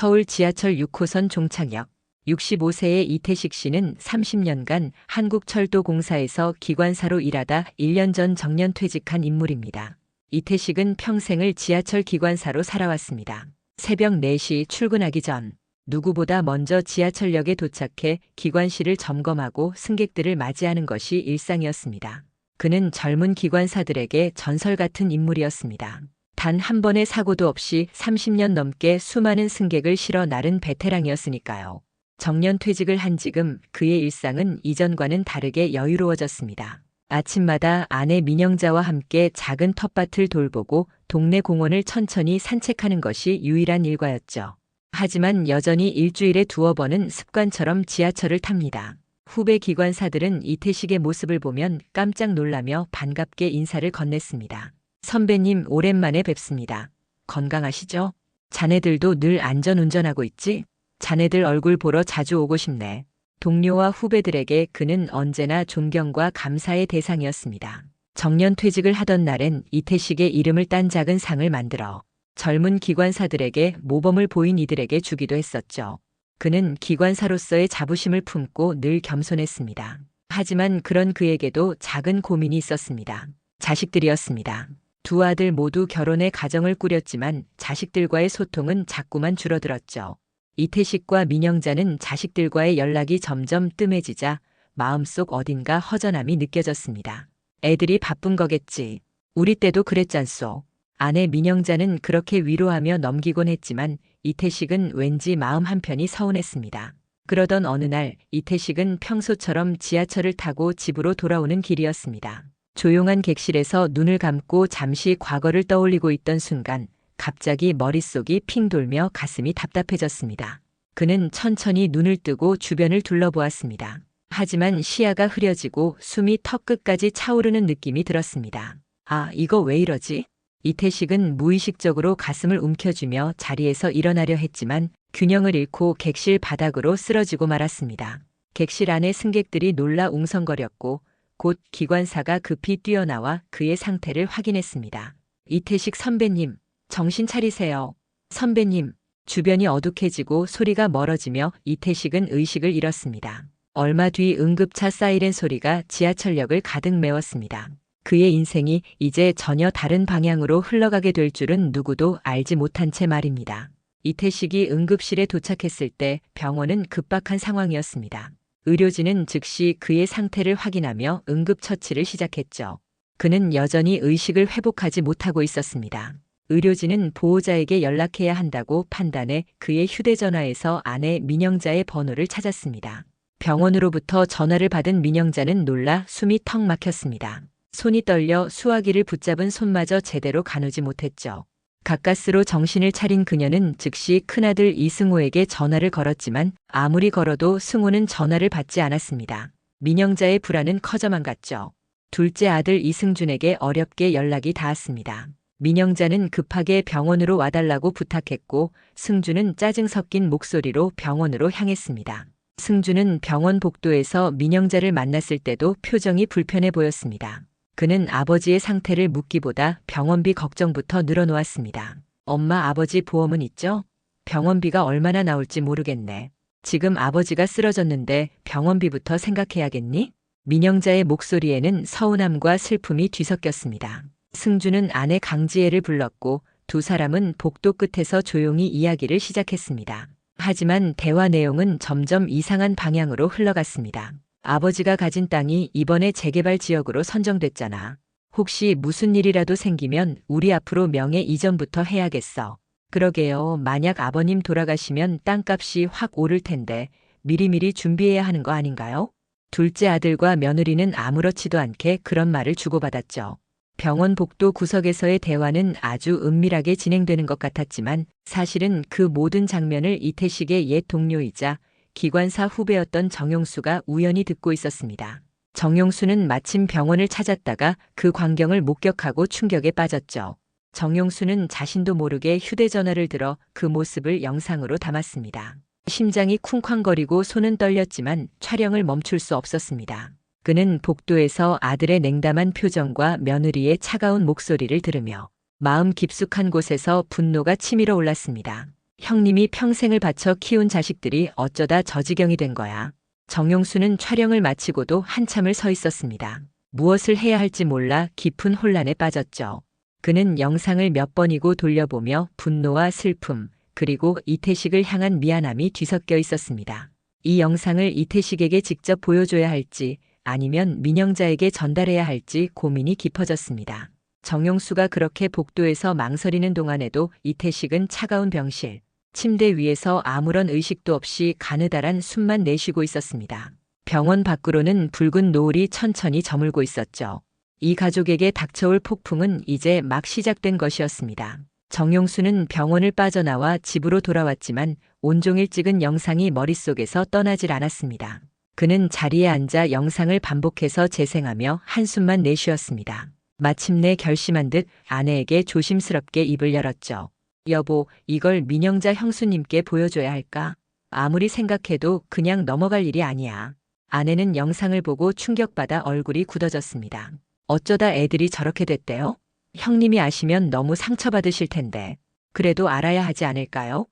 서울 지하철 6호선 종착역. 65세의 이태식 씨는 30년간 한국철도공사에서 기관사로 일하다 1년 전 정년퇴직한 인물입니다. 이태식은 평생을 지하철 기관사로 살아왔습니다. 새벽 4시 출근하기 전 누구보다 먼저 지하철역에 도착해 기관실을 점검하고 승객들을 맞이하는 것이 일상이었습니다. 그는 젊은 기관사들에게 전설 같은 인물이었습니다. 단 한 번의 사고도 없이 30년 넘게 수많은 승객을 실어 나른 베테랑이었으니까요. 정년퇴직을 한 지금 그의 일상은 이전과는 다르게 여유로워졌습니다. 아침마다 아내 민영자와 함께 작은 텃밭을 돌보고 동네 공원을 천천히 산책하는 것이 유일한 일과였죠. 하지만 여전히 일주일에 2번은 습관처럼 지하철을 탑니다. 후배 기관사들은 이태식의 모습을 보면 깜짝 놀라며 반갑게 인사를 건넸습니다. 선배님, 오랜만에 뵙습니다. 건강하시죠? 자네들도 늘 안전운전하고 있지? 자네들 얼굴 보러 자주 오고 싶네. 동료와 후배들에게 그는 언제나 존경과 감사의 대상이었습니다. 정년퇴직을 하던 날엔 이태식의 이름을 딴 작은 상을 만들어 젊은 기관사들에게 모범을 보인 이들에게 주기도 했었죠. 그는 기관사로서의 자부심을 품고 늘 겸손했습니다. 하지만 그런 그에게도 작은 고민이 있었습니다. 자식들이었습니다. 두 아들 모두 결혼해 가정을 꾸렸지만 자식들과의 소통은 자꾸만 줄어들었죠. 이태식과 민영자는 자식들과의 연락이 점점 뜸해지자 마음속 어딘가 허전함이 느껴졌습니다. 애들이 바쁜 거겠지. 우리 때도 그랬잖소. 아내 민영자는 그렇게 위로하며 넘기곤 했지만 이태식은 왠지 마음 한편이 서운했습니다. 그러던 어느 날 이태식은 평소처럼 지하철을 타고 집으로 돌아오는 길이었습니다. 조용한 객실에서 눈을 감고 잠시 과거를 떠올리고 있던 순간 갑자기 머릿속이 핑 돌며 가슴이 답답해졌습니다. 그는 천천히 눈을 뜨고 주변을 둘러보았습니다. 하지만 시야가 흐려지고 숨이 턱끝까지 차오르는 느낌이 들었습니다. 아, 이거 왜 이러지? 이태식은 무의식적으로 가슴을 움켜쥐며 자리에서 일어나려 했지만 균형을 잃고 객실 바닥으로 쓰러지고 말았습니다. 객실 안에 승객들이 놀라 웅성거렸고 곧 기관사가 급히 뛰어나와 그의 상태를 확인했습니다. 이태식 선배님, 정신 차리세요. 선배님. 주변이 어둑해지고 소리가 멀어지며 이태식은 의식을 잃었습니다. 얼마 뒤 응급차 사이렌 소리가 지하철역을 가득 메웠습니다. 그의 인생이 이제 전혀 다른 방향으로 흘러가게 될 줄은 누구도 알지 못한 채 말입니다. 이태식이 응급실에 도착했을 때 병원은 급박한 상황이었습니다. 의료진은 즉시 그의 상태를 확인하며 응급처치를 시작했죠. 그는 여전히 의식을 회복하지 못하고 있었습니다. 의료진은 보호자에게 연락해야 한다고 판단해 그의 휴대전화에서 아내 민영자의 번호를 찾았습니다. 병원으로부터 전화를 받은 민영자는 놀라 숨이 턱 막혔습니다. 손이 떨려 수화기를 붙잡은 손마저 제대로 가누지 못했죠. 가까스로 정신을 차린 그녀는 즉시 큰아들 이승호에게 전화를 걸었지만 아무리 걸어도 승호는 전화를 받지 않았습니다. 민영자의 불안은 커져만 갔죠. 둘째 아들 이승준에게 어렵게 연락이 닿았습니다. 민영자는 급하게 병원으로 와달라고 부탁했고 승준은 짜증 섞인 목소리로 병원으로 향했습니다. 승준은 병원 복도에서 민영자를 만났을 때도 표정이 불편해 보였습니다. 그는 아버지의 상태를 묻기보다 병원비 걱정부터 늘어놓았습니다. 엄마, 아버지 보험은 있죠? 병원비가 얼마나 나올지 모르겠네. 지금 아버지가 쓰러졌는데 병원비부터 생각해야겠니? 민영자의 목소리에는 서운함과 슬픔이 뒤섞였습니다. 승준은 아내 강지혜를 불렀고 두 사람은 복도 끝에서 조용히 이야기를 시작했습니다. 하지만 대화 내용은 점점 이상한 방향으로 흘러갔습니다. 아버지가 가진 땅이 이번에 재개발 지역으로 선정됐잖아. 혹시 무슨 일이라도 생기면 우리 앞으로 명예 이전부터 해야겠어. 그러게요. 만약 아버님 돌아가시면 땅값이 확 오를 텐데 미리미리 준비해야 하는 거 아닌가요? 둘째 아들과 며느리는 아무렇지도 않게 그런 말을 주고받았죠. 병원 복도 구석에서의 대화는 아주 은밀하게 진행되는 것 같았지만 사실은 그 모든 장면을 이태식의 옛 동료이자 기관사 후배였던 정용수가 우연히 듣고 있었습니다. 정용수는 마침 병원을 찾았다가 그 광경을 목격하고 충격에 빠졌죠. 정용수는 자신도 모르게 휴대전화를 들어 그 모습을 영상으로 담았습니다. 심장이 쿵쾅거리고 손은 떨렸지만 촬영을 멈출 수 없었습니다. 그는 복도에서 아들의 냉담한 표정과 며느리의 차가운 목소리를 들으며 마음 깊숙한 곳에서 분노가 치밀어 올랐습니다. 형님이 평생을 바쳐 키운 자식들이 어쩌다 저 지경이 된 거야. 정용수는 촬영을 마치고도 한참을 서 있었습니다. 무엇을 해야 할지 몰라 깊은 혼란에 빠졌죠. 그는 영상을 몇 번이고 돌려보며 분노와 슬픔, 그리고 이태식을 향한 미안함이 뒤섞여 있었습니다. 이 영상을 이태식에게 직접 보여줘야 할지 아니면 민영자에게 전달해야 할지 고민이 깊어졌습니다. 정용수가 그렇게 복도에서 망설이는 동안에도 이태식은 차가운 병실, 침대 위에서 아무런 의식도 없이 가느다란 숨만 내쉬고 있었습니다. 병원 밖으로는 붉은 노을이 천천히 저물고 있었죠. 이 가족에게 닥쳐올 폭풍은 이제 막 시작된 것이었습니다. 정용수는 병원을 빠져나와 집으로 돌아왔지만 온종일 찍은 영상이 머릿속에서 떠나질 않았습니다. 그는 자리에 앉아 영상을 반복해서 재생하며 한숨만 내쉬었습니다. 마침내 결심한 듯 아내에게 조심스럽게 입을 열었죠. 여보, 이걸 민영자 형수님께 보여줘야 할까? 아무리 생각해도 그냥 넘어갈 일이 아니야. 아내는 영상을 보고 충격받아 얼굴이 굳어졌습니다. 어쩌다 애들이 저렇게 됐대요? 형님이 아시면 너무 상처받으실 텐데. 그래도 알아야 하지 않을까요?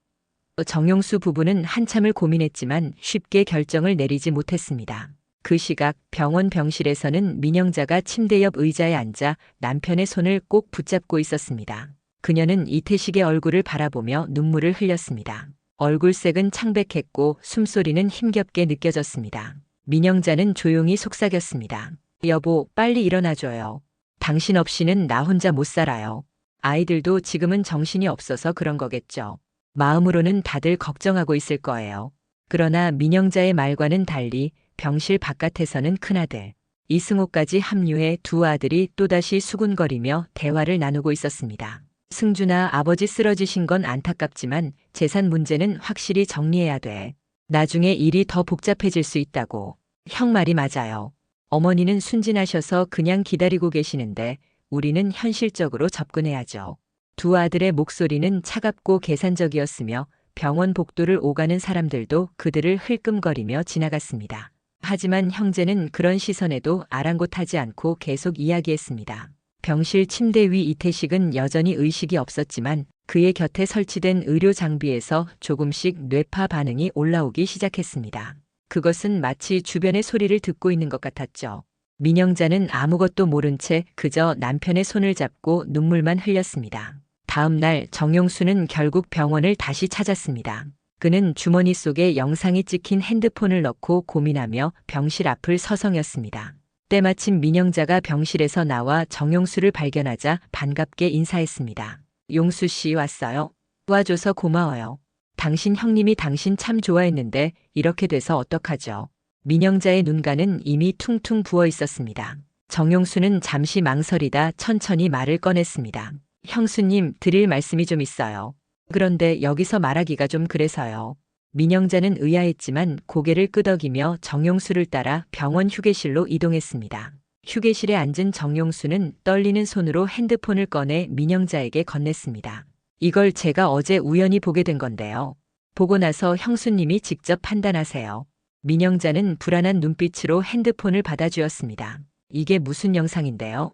정용수 부부는 한참을 고민했지만 쉽게 결정을 내리지 못했습니다. 그 시각 병원 병실에서는 민영자가 침대 옆 의자에 앉아 남편의 손을 꼭 붙잡고 있었습니다. 그녀는 이태식의 얼굴을 바라보며 눈물을 흘렸습니다. 얼굴색은 창백했고 숨소리는 힘겹게 느껴졌습니다. 민영자는 조용히 속삭였습니다. 여보, 빨리 일어나줘요. 당신 없이는 나 혼자 못 살아요. 아이들도 지금은 정신이 없어서 그런 거겠죠. 마음으로는 다들 걱정하고 있을 거예요. 그러나 민영자의 말과는 달리 병실 바깥에서는 큰아들 이승호까지 합류해 두 아들이 또다시 수군거리며 대화를 나누고 있었습니다. 승준아, 아버지 쓰러지신 건 안타깝지만 재산 문제는 확실히 정리해야 돼. 나중에 일이 더 복잡해질 수 있다고. 형 말이 맞아요. 어머니는 순진하셔서 그냥 기다리고 계시는데 우리는 현실적으로 접근해야죠. 두 아들의 목소리는 차갑고 계산적이었으며 병원 복도를 오가는 사람들도 그들을 흘끔거리며 지나갔습니다. 하지만 형제는 그런 시선에도 아랑곳하지 않고 계속 이야기했습니다. 병실 침대 위 이태식은 여전히 의식이 없었지만 그의 곁에 설치된 의료 장비에서 조금씩 뇌파 반응이 올라오기 시작했습니다. 그것은 마치 주변의 소리를 듣고 있는 것 같았죠. 민영자는 아무것도 모른 채 그저 남편의 손을 잡고 눈물만 흘렸습니다. 다음 날 정용수는 결국 병원을 다시 찾았습니다. 그는 주머니 속에 영상이 찍힌 핸드폰을 넣고 고민하며 병실 앞을 서성였습니다. 때마침 민영자가 병실에서 나와 정용수를 발견하자 반갑게 인사했습니다. 용수 씨 왔어요? 도와줘서 고마워요. 당신 형님이 당신 참 좋아했는데 이렇게 돼서 어떡하죠? 민영자의 눈가는 이미 퉁퉁 부어 있었습니다. 정용수는 잠시 망설이다 천천히 말을 꺼냈습니다. 형수님, 드릴 말씀이 좀 있어요. 그런데 여기서 말하기가 좀 그래서요. 민영자는 의아했지만 고개를 끄덕이며 정용수를 따라 병원 휴게실로 이동했습니다. 휴게실에 앉은 정용수는 떨리는 손으로 핸드폰을 꺼내 민영자에게 건넸습니다. 이걸 제가 어제 우연히 보게 된 건데요. 보고 나서 형수님이 직접 판단하세요. 민영자는 불안한 눈빛으로 핸드폰을 받아주었습니다. 이게 무슨 영상인데요?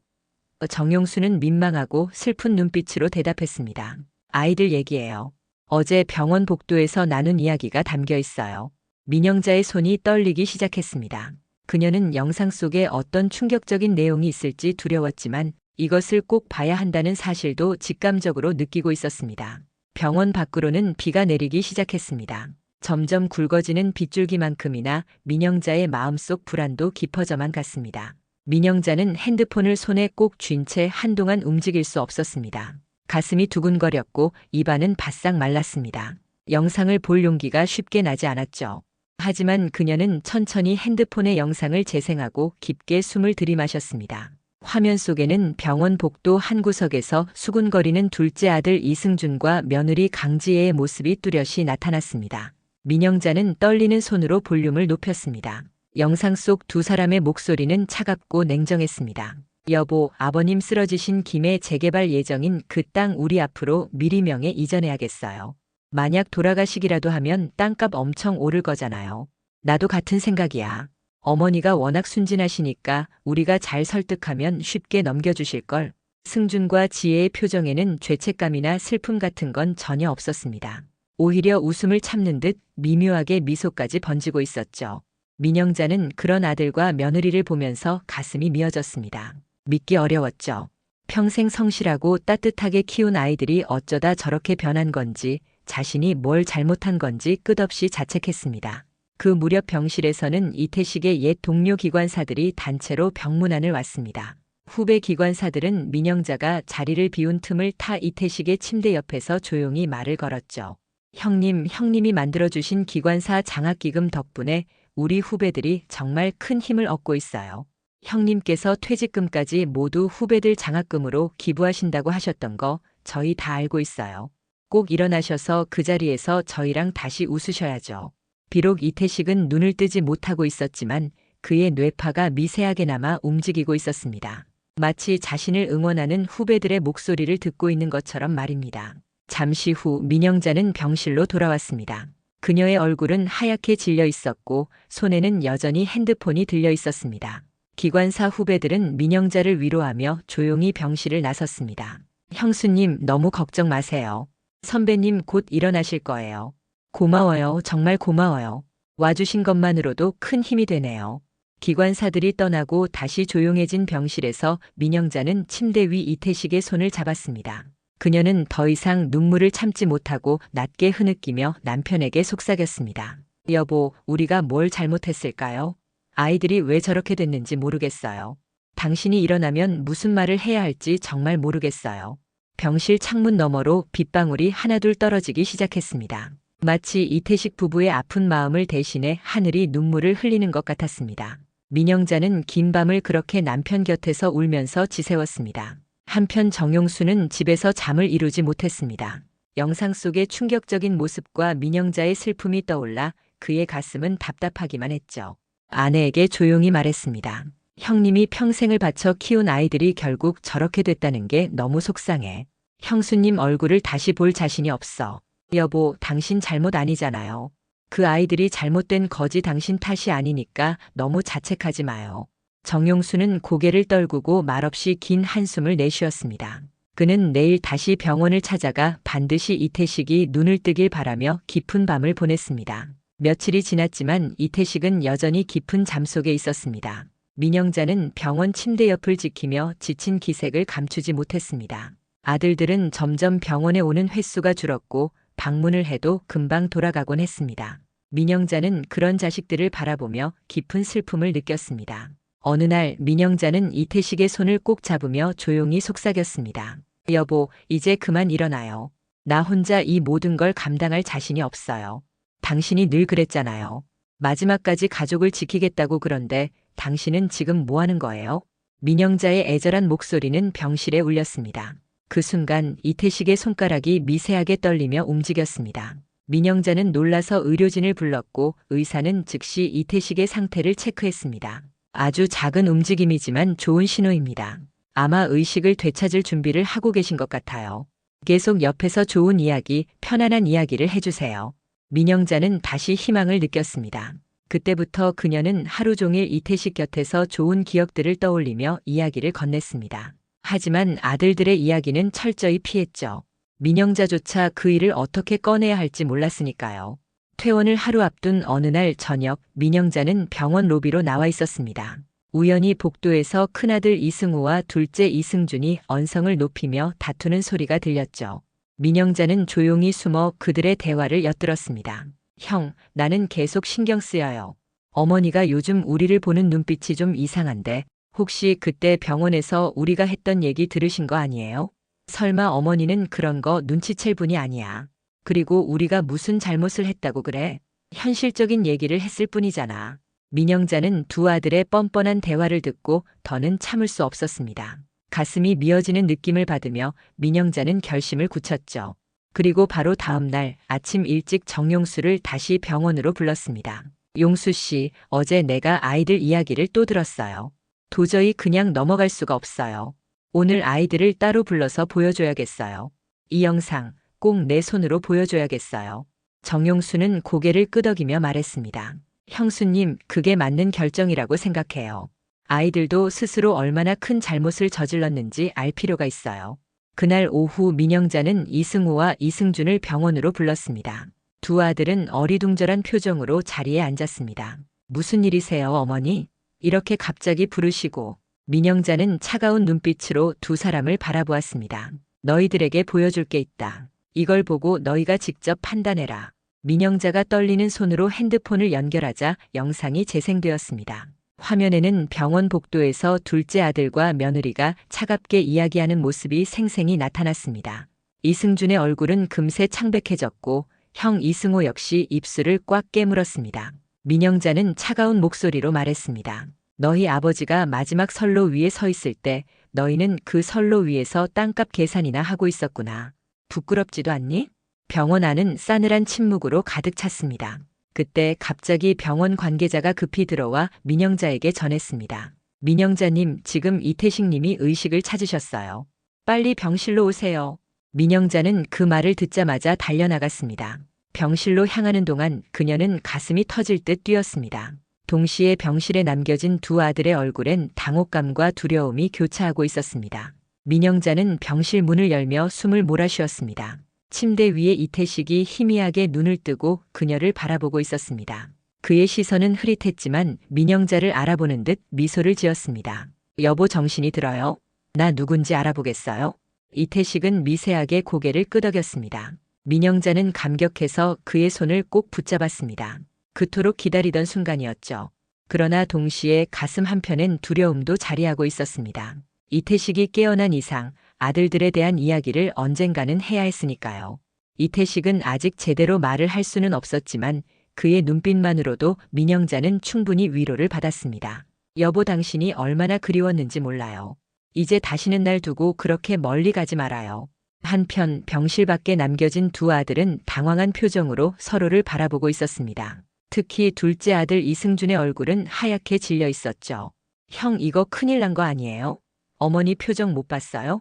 정용수는 민망하고 슬픈 눈빛으로 대답했습니다. 아이들 얘기예요. 어제 병원 복도에서 나눈 이야기가 담겨 있어요. 민영자의 손이 떨리기 시작했습니다. 그녀는 영상 속에 어떤 충격적인 내용이 있을지 두려웠지만 이것을 꼭 봐야 한다는 사실도 직감적으로 느끼고 있었습니다. 병원 밖으로는 비가 내리기 시작했습니다. 점점 굵어지는 빗줄기만큼이나 민영자의 마음속 불안도 깊어져만 갔습니다. 민영자는 핸드폰을 손에 꼭 쥔 채 한동안 움직일 수 없었습니다. 가슴이 두근거렸고 입안은 바싹 말랐습니다. 영상을 볼 용기가 쉽게 나지 않았죠. 하지만 그녀는 천천히 핸드폰의 영상을 재생하고 깊게 숨을 들이마셨습니다. 화면 속에는 병원 복도 한 구석에서 수군거리는 둘째 아들 이승준과 며느리 강지혜의 모습이 뚜렷이 나타났습니다. 민영자는 떨리는 손으로 볼륨을 높였습니다. 영상 속 두 사람의 목소리는 차갑고 냉정했습니다. 여보, 아버님 쓰러지신 김에 재개발 예정인 그 땅 우리 앞으로 미리 명에 이전해야겠어요. 만약 돌아가시기라도 하면 땅값 엄청 오를 거잖아요. 나도 같은 생각이야. 어머니가 워낙 순진하시니까 우리가 잘 설득하면 쉽게 넘겨주실걸. 승준과 지혜의 표정에는 죄책감이나 슬픔 같은 건 전혀 없었습니다. 오히려 웃음을 참는 듯 미묘하게 미소까지 번지고 있었죠. 민영자는 그런 아들과 며느리를 보면서 가슴이 미어졌습니다. 믿기 어려웠죠. 평생 성실하고 따뜻하게 키운 아이들이 어쩌다 저렇게 변한 건지, 자신이 뭘 잘못한 건지 끝없이 자책했습니다. 그 무렵 병실에서는 이태식의 옛 동료 기관사들이 단체로 병문안을 왔습니다. 후배 기관사들은 민영자가 자리를 비운 틈을 타 이태식의 침대 옆에서 조용히 말을 걸었죠. 형님이 만들어주신 기관사 장학기금 덕분에 우리 후배들이 정말 큰 힘을 얻고 있어요. 형님께서 퇴직금까지 모두 후배들 장학금으로 기부하신다고 하셨던 거 저희 다 알고 있어요. 꼭 일어나셔서 그 자리에서 저희랑 다시 웃으셔야죠. 비록 이태식은 눈을 뜨지 못하고 있었지만 그의 뇌파가 미세하게나마 움직이고 있었습니다. 마치 자신을 응원하는 후배들의 목소리를 듣고 있는 것처럼 말입니다. 잠시 후 민영자는 병실로 돌아왔습니다. 그녀의 얼굴은 하얗게 질려 있었고 손에는 여전히 핸드폰이 들려 있었습니다. 기관사 후배들은 민영자를 위로하며 조용히 병실을 나섰습니다. 형수님, 너무 걱정 마세요. 선배님 곧 일어나실 거예요. 고마워요. 정말 고마워요. 와주신 것만으로도 큰 힘이 되네요. 기관사들이 떠나고 다시 조용해진 병실에서 민영자는 침대 위 이태식의 손을 잡았습니다. 그녀는 더 이상 눈물을 참지 못하고 낮게 흐느끼며 남편에게 속삭였습니다. 여보, 우리가 뭘 잘못했을까요? 아이들이 왜 저렇게 됐는지 모르겠어요. 당신이 일어나면 무슨 말을 해야 할지 정말 모르겠어요. 병실 창문 너머로 빗방울이 하나둘 떨어지기 시작했습니다. 마치 이태식 부부의 아픈 마음을 대신해 하늘이 눈물을 흘리는 것 같았습니다. 민영자는 긴 밤을 그렇게 남편 곁에서 울면서 지새웠습니다. 한편 정용수는 집에서 잠을 이루지 못했습니다. 영상 속의 충격적인 모습과 민영자의 슬픔이 떠올라 그의 가슴은 답답하기만 했죠. 아내에게 조용히 말했습니다. 형님이 평생을 바쳐 키운 아이들이 결국 저렇게 됐다는 게 너무 속상해. 형수님 얼굴을 다시 볼 자신이 없어. 여보, 당신 잘못 아니잖아요. 그 아이들이 잘못된 거지 당신 탓이 아니니까 너무 자책하지 마요. 정용수는 고개를 떨구고 말없이 긴 한숨을 내쉬었습니다. 그는 내일 다시 병원을 찾아가 반드시 이태식이 눈을 뜨길 바라며 깊은 밤을 보냈습니다. 며칠이 지났지만 이태식은 여전히 깊은 잠 속에 있었습니다. 민영자는 병원 침대 옆을 지키며 지친 기색을 감추지 못했습니다. 아들들은 점점 병원에 오는 횟수가 줄었고 방문을 해도 금방 돌아가곤 했습니다. 민영자는 그런 자식들을 바라보며 깊은 슬픔을 느꼈습니다. 어느 날 민영자는 이태식의 손을 꼭 잡으며 조용히 속삭였습니다. 여보, 이제 그만 일어나요. 나 혼자 이 모든 걸 감당할 자신이 없어요. 당신이 늘 그랬잖아요. 마지막까지 가족을 지키겠다고. 그런데 당신은 지금 뭐 하는 거예요? 민영자의 애절한 목소리는 병실에 울렸습니다. 그 순간 이태식의 손가락이 미세하게 떨리며 움직였습니다. 민영자는 놀라서 의료진을 불렀고 의사는 즉시 이태식의 상태를 체크했습니다. 아주 작은 움직임이지만 좋은 신호입니다. 아마 의식을 되찾을 준비를 하고 계신 것 같아요. 계속 옆에서 좋은 이야기, 편안한 이야기를 해주세요. 민영자는 다시 희망을 느꼈습니다. 그때부터 그녀는 하루 종일 이태식 곁에서 좋은 기억들을 떠올리며 이야기를 건넸습니다. 하지만 아들들의 이야기는 철저히 피했죠. 민영자조차 그 일을 어떻게 꺼내야 할지 몰랐으니까요. 퇴원을 하루 앞둔 어느 날 저녁, 민영자는 병원 로비로 나와 있었습니다. 우연히 복도에서 큰아들 이승우와 둘째 이승준이 언성을 높이며 다투는 소리가 들렸죠. 민영자는 조용히 숨어 그들의 대화를 엿들었습니다. 형, 나는 계속 신경 쓰여요. 어머니가 요즘 우리를 보는 눈빛이 좀 이상한데 혹시 그때 병원에서 우리가 했던 얘기 들으신 거 아니에요? 설마 어머니는 그런 거 눈치챌 분이 아니야. 그리고 우리가 무슨 잘못을 했다고 그래? 현실적인 얘기를 했을 뿐이잖아. 민영자는 두 아들의 뻔뻔한 대화를 듣고 더는 참을 수 없었습니다. 가슴이 미어지는 느낌을 받으며 민영자는 결심을 굳혔죠. 그리고 바로 다음 날 아침 일찍 정용수를 다시 병원으로 불렀습니다. 용수 씨, 어제 내가 아이들 이야기를 또 들었어요. 도저히 그냥 넘어갈 수가 없어요. 오늘 아이들을 따로 불러서 보여줘야겠어요. 이 영상 꼭 내 손으로 보여줘야겠어요. 정용수는 고개를 끄덕이며 말했습니다. 형수님, 그게 맞는 결정이라고 생각해요. 아이들도 스스로 얼마나 큰 잘못을 저질렀는지 알 필요가 있어요. 그날 오후 민영자는 이승우와 이승준을 병원으로 불렀습니다. 두 아들은 어리둥절한 표정으로 자리에 앉았습니다. 무슨 일이세요, 어머니? 이렇게 갑자기 부르시고. 민영자는 차가운 눈빛으로 두 사람을 바라보았습니다. 너희들에게 보여줄 게 있다. 이걸 보고 너희가 직접 판단해라. 민영자가 떨리는 손으로 핸드폰을 연결하자 영상이 재생되었습니다. 화면에는 병원 복도에서 둘째 아들과 며느리가 차갑게 이야기하는 모습이 생생히 나타났습니다. 이승준의 얼굴은 금세 창백해졌고 형 이승호 역시 입술을 꽉 깨물었습니다. 민영자는 차가운 목소리로 말했습니다. 너희 아버지가 마지막 선로 위에 서 있을 때 너희는 그 선로 위에서 땅값 계산이나 하고 있었구나. 부끄럽지도 않니? 병원 안은 싸늘한 침묵으로 가득 찼습니다. 그때 갑자기 병원 관계자가 급히 들어와 민영자에게 전했습니다. 민영자님, 지금 이태식 님이 의식을 찾으셨어요. 빨리 병실로 오세요. 민영자는 그 말을 듣자마자 달려나갔습니다. 병실로 향하는 동안 그녀는 가슴이 터질 듯 뛰었습니다. 동시에 병실에 남겨진 두 아들의 얼굴엔 당혹감과 두려움이 교차하고 있었습니다. 민영자는 병실 문을 열며 숨을 몰아쉬었습니다. 침대 위에 이태식이 희미하게 눈을 뜨고 그녀를 바라보고 있었습니다. 그의 시선은 흐릿했지만 민영자를 알아보는 듯 미소를 지었습니다. 여보, 정신이 들어요? 나 누군지 알아보겠어요? 이태식은 미세하게 고개를 끄덕였습니다. 민영자는 감격해서 그의 손을 꼭 붙잡았습니다. 그토록 기다리던 순간이었죠. 그러나 동시에 가슴 한편엔 두려움도 자리하고 있었습니다. 이태식이 깨어난 이상 아들들에 대한 이야기를 언젠가는 해야 했으니까요. 이태식은 아직 제대로 말을 할 수는 없었지만 그의 눈빛만으로도 민영자는 충분히 위로를 받았습니다. 여보, 당신이 얼마나 그리웠는지 몰라요. 이제 다시는 날 두고 그렇게 멀리 가지 말아요. 한편 병실 밖에 남겨진 두 아들은 당황한 표정으로 서로를 바라보고 있었습니다. 특히 둘째 아들 이승준의 얼굴은 하얗게 질려 있었죠. 형, 이거 큰일 난 거 아니에요? 어머니 표정 못 봤어요?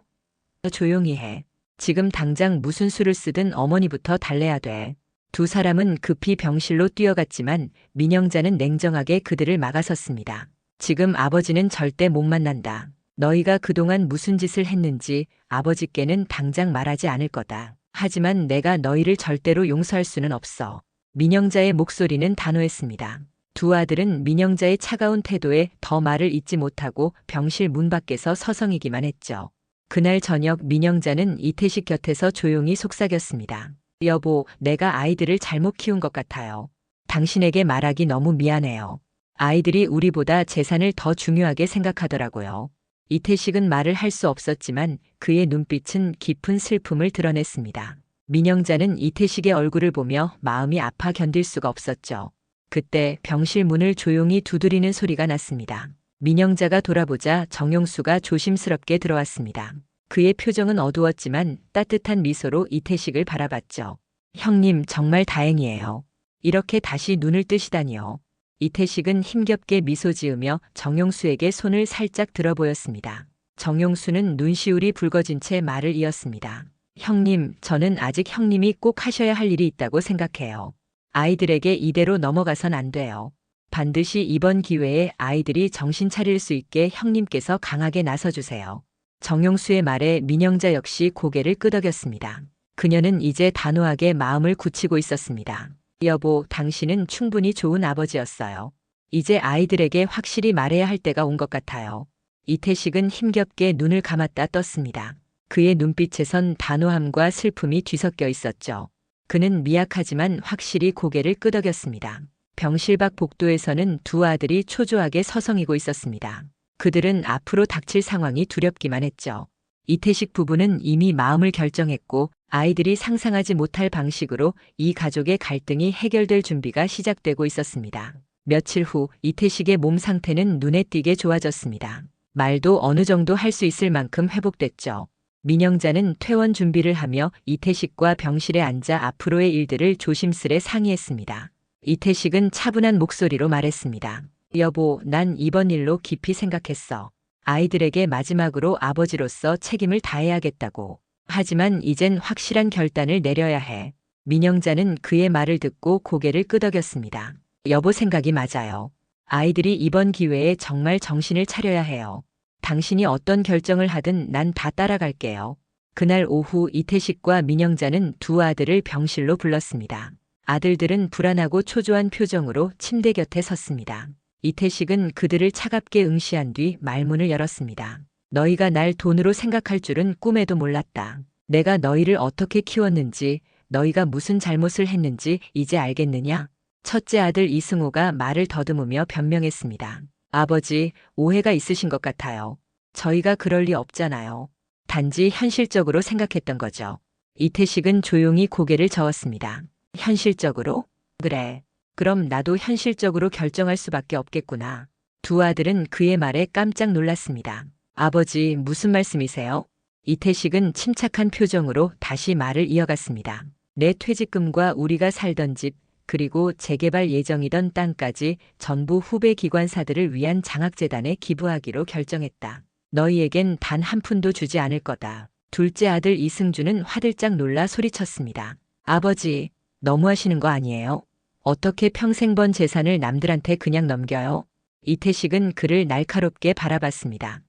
조용히 해. 지금 당장 무슨 수를 쓰든 어머니부터 달래야 돼. 두 사람은 급히 병실로 뛰어갔지만 민영자는 냉정하게 그들을 막아섰습니다. 지금 아버지는 절대 못 만난다. 너희가 그동안 무슨 짓을 했는지 아버지께는 당장 말하지 않을 거다. 하지만 내가 너희를 절대로 용서할 수는 없어. 민영자의 목소리는 단호했습니다. 두 아들은 민영자의 차가운 태도에 더 말을 잇지 못하고 병실 문 밖에서 서성이기만 했죠. 그날 저녁 민영자는 이태식 곁에서 조용히 속삭였습니다. 여보, 내가 아이들을 잘못 키운 것 같아요. 당신에게 말하기 너무 미안해요. 아이들이 우리보다 재산을 더 중요하게 생각하더라고요. 이태식은 말을 할 수 없었지만 그의 눈빛은 깊은 슬픔을 드러냈습니다. 민영자는 이태식의 얼굴을 보며 마음이 아파 견딜 수가 없었죠. 그때 병실 문을 조용히 두드리는 소리가 났습니다. 민영자가 돌아보자 정용수가 조심스럽게 들어왔습니다. 그의 표정은 어두웠지만 따뜻한 미소로 이태식을 바라봤죠. 형님, 정말 다행이에요. 이렇게 다시 눈을 뜨시다니요. 이태식은 힘겹게 미소 지으며 정용수에게 손을 살짝 들어 보였습니다. 정용수는 눈시울이 붉어진 채 말을 이었습니다. 형님, 저는 아직 형님이 꼭 하셔야 할 일이 있다고 생각해요. 아이들에게 이대로 넘어가선 안 돼요. 반드시 이번 기회에 아이들이 정신 차릴 수 있게 형님께서 강하게 나서주세요. 정용수의 말에 민영자 역시 고개를 끄덕였습니다. 그녀는 이제 단호하게 마음을 굳히고 있었습니다. 여보, 당신은 충분히 좋은 아버지였어요. 이제 아이들에게 확실히 말해야 할 때가 온 것 같아요. 이태식은 힘겹게 눈을 감았다 떴습니다. 그의 눈빛에선 단호함과 슬픔이 뒤섞여 있었죠. 그는 미약하지만 확실히 고개를 끄덕였습니다. 병실 밖 복도에서는 두 아들이 초조하게 서성이고 있었습니다. 그들은 앞으로 닥칠 상황이 두렵기만 했죠. 이태식 부부는 이미 마음을 결정했고 아이들이 상상하지 못할 방식으로 이 가족의 갈등이 해결될 준비가 시작되고 있었습니다. 며칠 후 이태식의 몸 상태는 눈에 띄게 좋아졌습니다. 말도 어느 정도 할 수 있을 만큼 회복됐죠. 민영자는 퇴원 준비를 하며 이태식과 병실에 앉아 앞으로의 일들을 조심스레 상의했습니다. 이태식은 차분한 목소리로 말했습니다. 여보, 난 이번 일로 깊이 생각했어. 아이들에게 마지막으로 아버지로서 책임을 다해야겠다고. 하지만 이젠 확실한 결단을 내려야 해. 민영자는 그의 말을 듣고 고개를 끄덕였습니다. 여보, 생각이 맞아요. 아이들이 이번 기회에 정말 정신을 차려야 해요. 당신이 어떤 결정을 하든 난 다 따라갈게요. 그날 오후 이태식과 민영자는 두 아들을 병실로 불렀습니다. 아들들은 불안하고 초조한 표정으로 침대 곁에 섰습니다. 이태식은 그들을 차갑게 응시한 뒤 말문을 열었습니다. 너희가 날 돈으로 생각할 줄은 꿈에도 몰랐다. 내가 너희를 어떻게 키웠는지, 너희가 무슨 잘못을 했는지 이제 알겠느냐? 첫째 아들 이승호가 말을 더듬으며 변명했습니다. 아버지, 오해가 있으신 것 같아요. 저희가 그럴 리 없잖아요. 단지 현실적으로 생각했던 거죠. 이태식은 조용히 고개를 저었습니다. 현실적으로? 그래. 그럼 나도 현실적으로 결정할 수밖에 없겠구나. 두 아들은 그의 말에 깜짝 놀랐습니다. 아버지, 무슨 말씀이세요? 이태식은 침착한 표정으로 다시 말을 이어갔습니다. 내 퇴직금과 우리가 살던 집, 그리고 재개발 예정이던 땅까지 전부 후배 기관사들을 위한 장학재단에 기부하기로 결정했다. 너희에겐 단 한 푼도 주지 않을 거다. 둘째 아들 이승주는 화들짝 놀라 소리쳤습니다. 아버지, 너무하시는 거 아니에요? 어떻게 평생 번 재산을 남들한테 그냥 넘겨요? 이태식은 그를 날카롭게 바라봤습니다.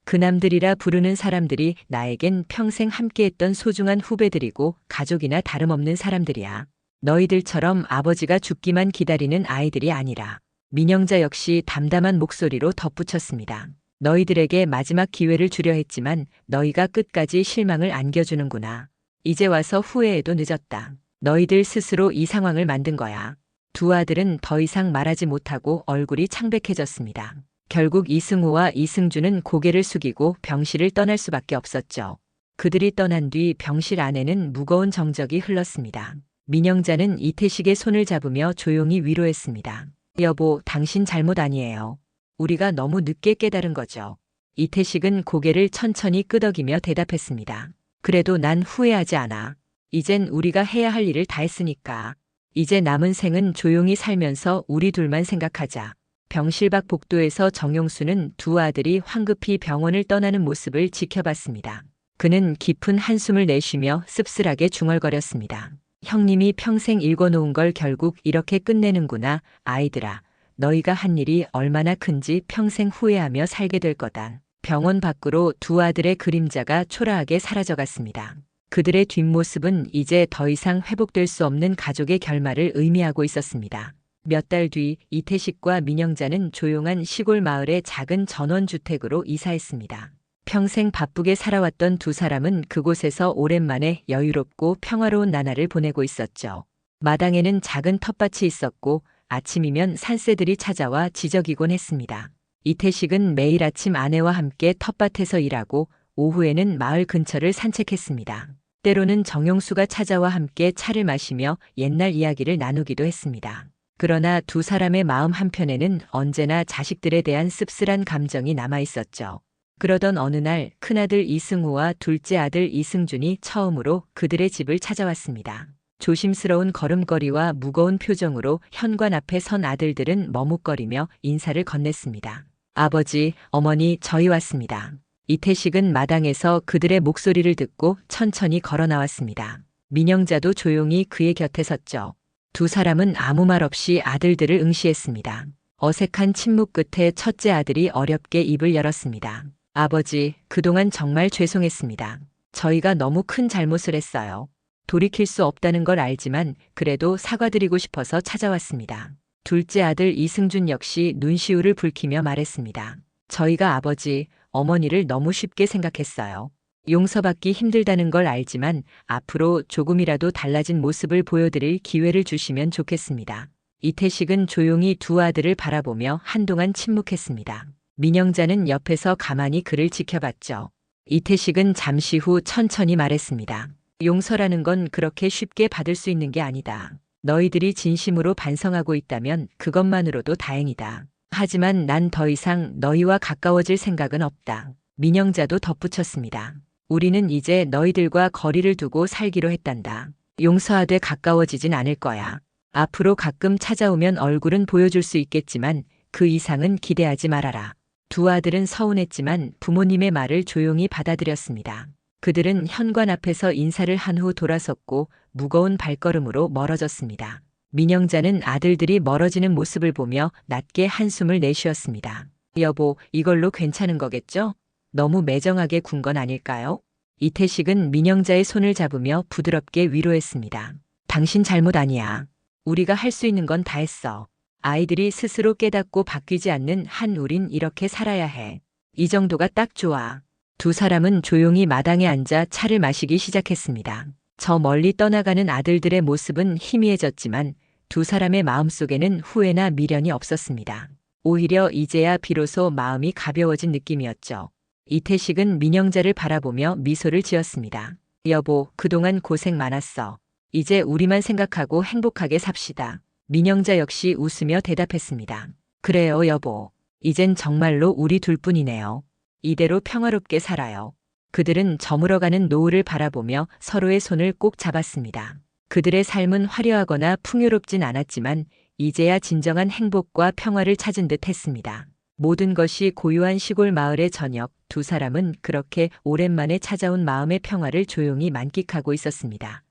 그 남들이라 부르는 사람들이 나에겐 평생 함께했던 소중한 후배들이고 가족이나 다름없는 사람들이야. 너희들처럼 아버지가 죽기만 기다리는 아이들이 아니라. 민영자 역시 담담한 목소리로 덧붙였습니다. 너희들에게 마지막 기회를 주려 했지만 너희가 끝까지 실망을 안겨주는구나. 이제 와서 후회해도 늦었다. 너희들 스스로 이 상황을 만든 거야. 두 아들은 더 이상 말하지 못하고 얼굴이 창백해졌습니다. 결국 이승호와 이승주는 고개를 숙이고 병실을 떠날 수밖에 없었죠. 그들이 떠난 뒤 병실 안에는 무거운 정적이 흘렀습니다. 민영자는 이태식의 손을 잡으며 조용히 위로했습니다. 여보, 당신 잘못 아니에요. 우리가 너무 늦게 깨달은 거죠. 이태식은 고개를 천천히 끄덕이며 대답했습니다. 그래도 난 후회하지 않아. 이젠 우리가 해야 할 일을 다 했으니까. 이제 남은 생은 조용히 살면서 우리 둘만 생각하자. 병실 밖 복도에서 정용수는 두 아들이 황급히 병원을 떠나는 모습을 지켜봤습니다. 그는 깊은 한숨을 내쉬며 씁쓸하게 중얼거렸습니다. 형님이 평생 읽어놓은 걸 결국 이렇게 끝내는구나. 아이들아, 너희가 한 일이 얼마나 큰지 평생 후회하며 살게 될 거다. 병원 밖으로 두 아들의 그림자가 초라하게 사라져갔습니다. 그들의 뒷모습은 이제 더 이상 회복될 수 없는 가족의 결말을 의미하고 있었습니다. 몇 달 뒤 이태식과 민영자는 조용한 시골 마을의 작은 전원주택으로 이사했습니다. 평생 바쁘게 살아왔던 두 사람은 그곳에서 오랜만에 여유롭고 평화로운 나날을 보내고 있었죠. 마당에는 작은 텃밭이 있었고 아침이면 산새들이 찾아와 지저귀곤 했습니다. 이태식은 매일 아침 아내와 함께 텃밭에서 일하고 오후에는 마을 근처를 산책했습니다. 때로는 정용수가 찾아와 함께 차를 마시며 옛날 이야기를 나누기도 했습니다. 그러나 두 사람의 마음 한편에는 언제나 자식들에 대한 씁쓸한 감정이 남아 있었죠. 그러던 어느 날 큰아들 이승우와 둘째 아들 이승준이 처음으로 그들의 집을 찾아왔습니다. 조심스러운 걸음걸이와 무거운 표정으로 현관 앞에 선 아들들은 머뭇거리며 인사를 건넸습니다. 아버지, 어머니, 저희 왔습니다. 이태식은 마당에서 그들의 목소리를 듣고 천천히 걸어 나왔습니다. 민영자도 조용히 그의 곁에 섰죠. 두 사람은 아무 말 없이 아들들을 응시했습니다. 어색한 침묵 끝에 첫째 아들이 어렵게 입을 열었습니다. 아버지, 그동안 정말 죄송했습니다. 저희가 너무 큰 잘못을 했어요. 돌이킬 수 없다는 걸 알지만 그래도 사과드리고 싶어서 찾아왔습니다. 둘째 아들 이승준 역시 눈시울을 붉히며 말했습니다. 저희가 아버지, 어머니를 너무 쉽게 생각했어요. 용서받기 힘들다는 걸 알지만 앞으로 조금이라도 달라진 모습을 보여드릴 기회를 주시면 좋겠습니다. 이태식은 조용히 두 아들을 바라보며 한동안 침묵했습니다. 민영자는 옆에서 가만히 그를 지켜봤죠. 이태식은 잠시 후 천천히 말했습니다. 용서라는 건 그렇게 쉽게 받을 수 있는 게 아니다. 너희들이 진심으로 반성하고 있다면 그것만으로도 다행이다. 하지만 난 더 이상 너희와 가까워질 생각은 없다. 민영자도 덧붙였습니다. 우리는 이제 너희들과 거리를 두고 살기로 했단다. 용서하되 가까워지진 않을 거야. 앞으로 가끔 찾아오면 얼굴은 보여줄 수 있겠지만 그 이상은 기대하지 말아라. 두 아들은 서운했지만 부모님의 말을 조용히 받아들였습니다. 그들은 현관 앞에서 인사를 한 후 돌아섰고 무거운 발걸음으로 멀어졌습니다. 민영자는 아들들이 멀어지는 모습을 보며 낮게 한숨을 내쉬었습니다. 여보, 이걸로 괜찮은 거겠죠? 너무 매정하게 군 건 아닐까요? 이태식은 민영자의 손을 잡으며 부드럽게 위로했습니다. 당신 잘못 아니야. 우리가 할 수 있는 건 다 했어. 아이들이 스스로 깨닫고 바뀌지 않는 한 우린 이렇게 살아야 해. 이 정도가 딱 좋아. 두 사람은 조용히 마당에 앉아 차를 마시기 시작했습니다. 저 멀리 떠나가는 아들들의 모습은 희미해졌지만 두 사람의 마음속에는 후회나 미련이 없었습니다. 오히려 이제야 비로소 마음이 가벼워진 느낌이었죠. 이태식은 민영자를 바라보며 미소를 지었습니다. 여보, 그동안 고생 많았어. 이제 우리만 생각하고 행복하게 삽시다. 민영자 역시 웃으며 대답했습니다. 그래요, 여보. 이젠 정말로 우리 둘뿐이네요. 이대로 평화롭게 살아요. 그들은 저물어가는 노을을 바라보며 서로의 손을 꼭 잡았습니다. 그들의 삶은 화려하거나 풍요롭진 않았지만 이제야 진정한 행복과 평화를 찾은 듯 했습니다. 모든 것이 고요한 시골 마을의 저녁, 두 사람은 그렇게 오랜만에 찾아온 마음의 평화를 조용히 만끽하고 있었습니다.